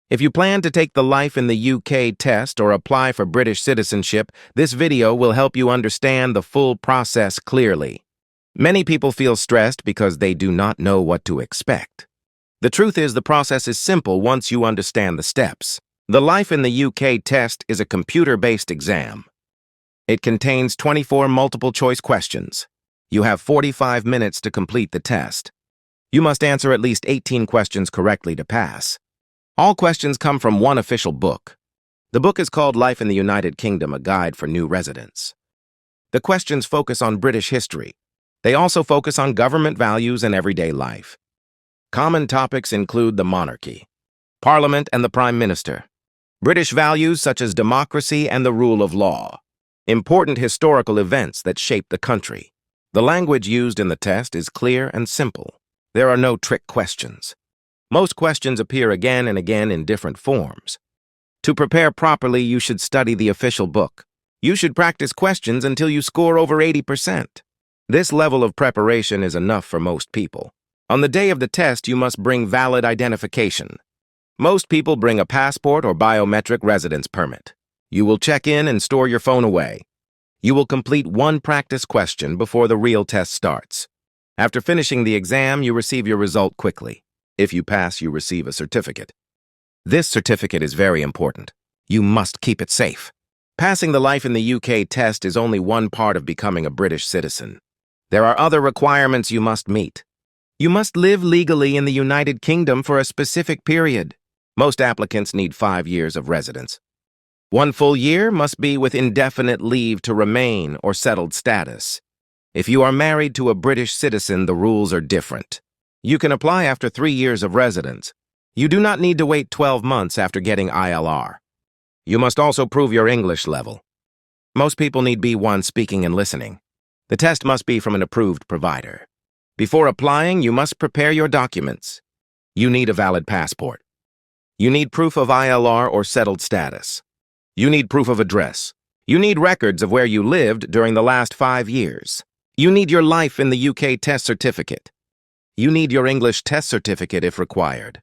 If you plan to take the Life in the UK test or apply for British citizenship, this video will help you understand the full process clearly. Many people feel stressed because they do not know what to expect. The truth is the process is simple once you understand the steps. The Life in the UK test is a computer-based exam. It contains 24 multiple-choice questions. You have 45 minutes to complete the test. You must answer at least 18 questions correctly to pass. All questions come from one official book. The book is called Life in the United Kingdom, a guide for new residents. The questions focus on British history. They also focus on government values and everyday life. Common topics include the monarchy, Parliament and the Prime Minister, British values such as democracy and the rule of law, important historical events that shape the country. The language used in the test is clear and simple. There are no trick questions. Most questions appear again and again in different forms. To prepare properly, you should study the official book. You should practice questions until you score over 80%. This level of preparation is enough for most people. On the day of the test, you must bring valid identification. Most people bring a passport or biometric residence permit. You will check in and store your phone away. You will complete one practice question before the real test starts. After finishing the exam, you receive your result quickly. If you pass, you receive a certificate. This certificate is very important. You must keep it safe. Passing the Life in the UK test is only one part of becoming a British citizen. There are other requirements you must meet. You must live legally in the United Kingdom for a specific period. Most applicants need 5 years of residence. 1 full year must be with indefinite leave to remain or settled status. If you are married to a British citizen, the rules are different. You can apply after 3 years of residence. You do not need to wait 12 months after getting ILR. You must also prove your English level. Most people need B1 speaking and listening. The test must be from an approved provider. Before applying, you must prepare your documents. You need a valid passport. You need proof of ILR or settled status. You need proof of address. You need records of where you lived during the last 5 years. You need your Life in the UK test certificate. You need your English test certificate if required.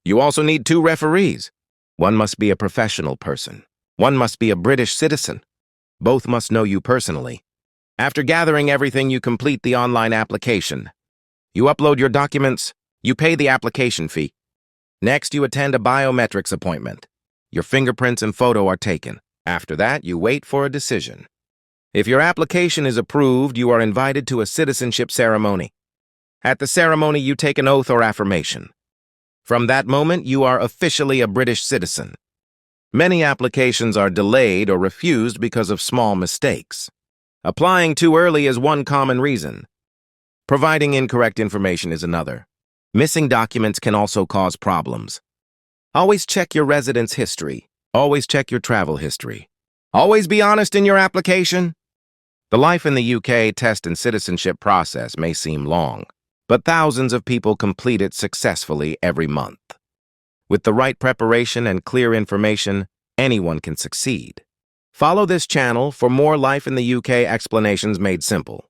You also need 2 referees. One must be a professional person. One must be a British citizen. Both must know you personally. After gathering everything, you complete the online application. You upload your documents. You pay the application fee. Next, you attend a biometrics appointment. Your fingerprints and photo are taken. After that, you wait for a decision. If your application is approved, you are invited to a citizenship ceremony. At the ceremony, you take an oath or affirmation. From that moment, you are officially a British citizen. Many applications are delayed or refused because of small mistakes. Applying too early is one common reason. Providing incorrect information is another. Missing documents can also cause problems. Always check your residence history. Always check your travel history. Always be honest in your application. The Life in the UK test and citizenship process may seem long, but thousands of people complete it successfully every month. With the right preparation and clear information, anyone can succeed. Follow this channel for more Life in the UK explanations made simple.